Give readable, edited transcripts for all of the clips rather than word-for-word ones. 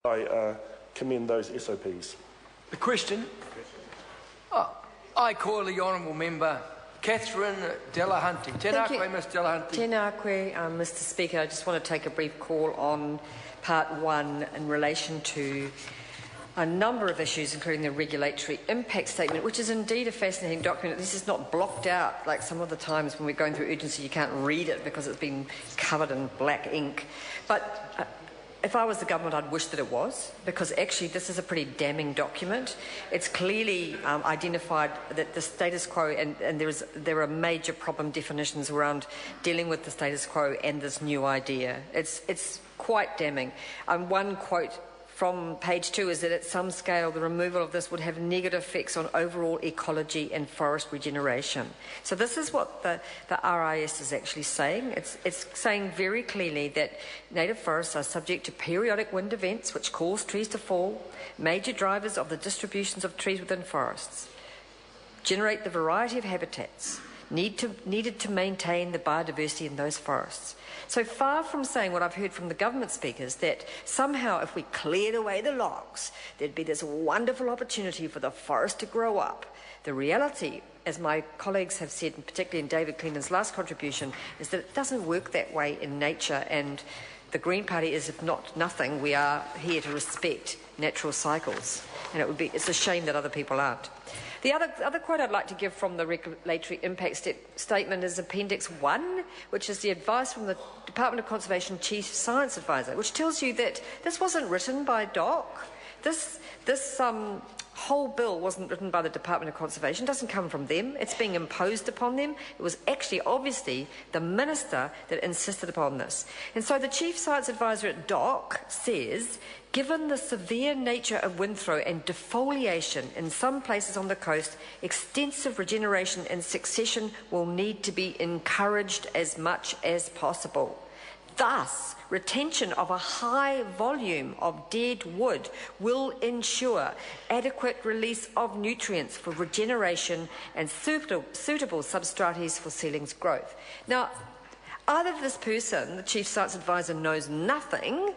I commend those SOPs. The question. I call the honourable member Catherine Delahunty. Tēnā koe, Ms Delahunty. Tēnā koe, Mr Speaker. I just want to take a brief call on part one in relation to a number of issues, including the regulatory impact statement, which is indeed a fascinating document. This is not blocked out like some of the times when we're going through urgency you can't read it because it's been covered in black ink. But if I was the government, I'd wish that it was, because actually this is a pretty damning document. It's clearly identified that the status quo, and there are major problem definitions around dealing with the status quo and this new idea. It's quite damning. One quote from page 2 is that at some scale the removal of this would have negative effects on overall ecology and forest regeneration. So this is what the RIS is actually saying. It's saying very clearly that native forests are subject to periodic wind events which cause trees to fall, major drivers of the distributions of trees within forests, generate the variety of habitats needed to maintain the biodiversity in those forests. So far from saying what I've heard from the government speakers, that somehow if we cleared away the logs, there'd be this wonderful opportunity for the forest to grow up. The reality, as my colleagues have said, and particularly in David Cleanan's last contribution, is that it doesn't work that way in nature, and the Green Party is, if not nothing, we are here to respect natural cycles, and it's a shame that other people aren't. The other quote I'd like to give from the regulatory impact statement is Appendix 1, which is the advice from the Department of Conservation Chief Science Advisor, which tells you that this wasn't written by DOC. This whole bill wasn't written by the Department of Conservation, doesn't come from them, it's being imposed upon them. It was actually, obviously, the Minister that insisted upon this. And so the Chief Science Advisor at DOC says, given the severe nature of windthrow and defoliation in some places on the coast, extensive regeneration and succession will need to be encouraged as much as possible. Thus, retention of a high volume of dead wood will ensure adequate release of nutrients for regeneration and suitable substrates for seedlings growth. Now, either this person, the Chief Science Advisor, knows nothing,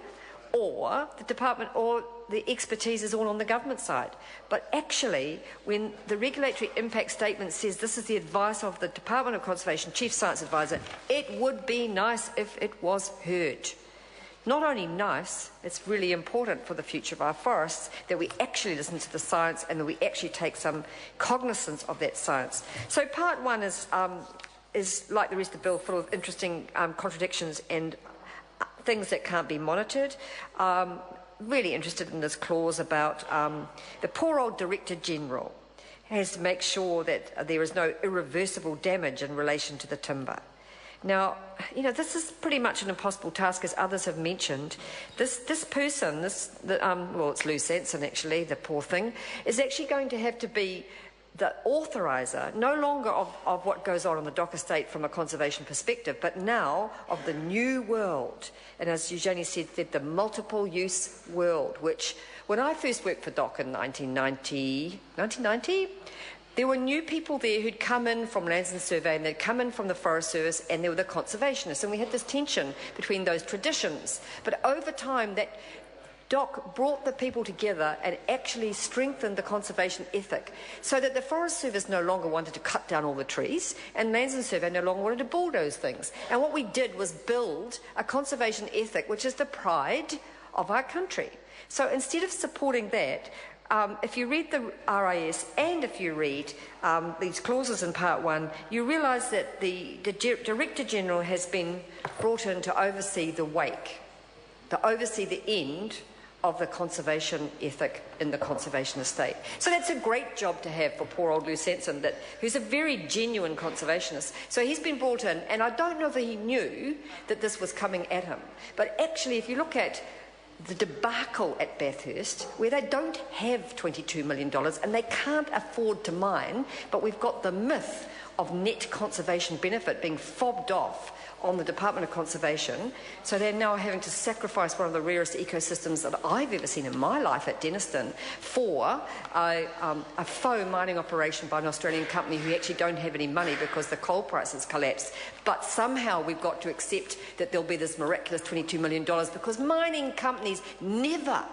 or the department or the expertise is all on the government side. But actually, when the regulatory impact statement says this is the advice of the Department of Conservation Chief Science Advisor, it would be nice if it was heard. Not only nice, it's really important for the future of our forests that we actually listen to the science and that we actually take some cognizance of that science. So part one is like the rest of the bill, full of interesting contradictions and things that can't be monitored. Really interested in this clause about the poor old Director General has to make sure that there is no irreversible damage in relation to the timber. Now, you know, this is pretty much an impossible task, as others have mentioned. This person, well, it's Lou Sanson actually, the poor thing, is actually going to have to be the authoriser, no longer of what goes on in the DOC estate from a conservation perspective, but now of the new world. And as Eugenie said, the multiple-use world, which, when I first worked for DOC in 1990, there were new people there who'd come in from Lands and Survey, and they'd come in from the Forest Service, and there were the conservationists, and we had this tension between those traditions. But over time, that DOC brought the people together and actually strengthened the conservation ethic so that the Forest Service no longer wanted to cut down all the trees and Lands and Survey no longer wanted to bulldoze things. And what we did was build a conservation ethic which is the pride of our country. So instead of supporting that, if you read the RIS and if you read these clauses in Part 1, you realise that the Director General has been brought in to oversee the wake, to oversee the end of the conservation ethic in the conservation estate. So that's a great job to have for poor old Lou Sanson, who's a very genuine conservationist. So he's been brought in, and I don't know that he knew that this was coming at him. But actually, if you look at the debacle at Bathurst, where they don't have $22 million and they can't afford to mine, but we've got the myth of net conservation benefit being fobbed off on the Department of Conservation, so they're now having to sacrifice one of the rarest ecosystems that I've ever seen in my life at Denniston for a faux mining operation by an Australian company who actually don't have any money because the coal prices collapsed. But somehow we've got to accept that there'll be this miraculous $22 million because mining companies never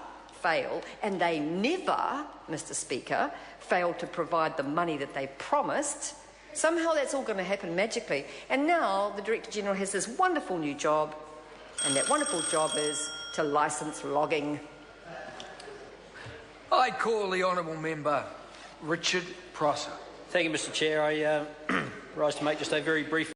fail, and they never, Mr. Speaker, fail to provide the money that they promised, somehow that's all going to happen magically. And now the Director General has this wonderful new job, and that wonderful job is to licence logging. I call the honourable member Richard Prosser. Thank you, Mr. Chair. I rise to make just a very brief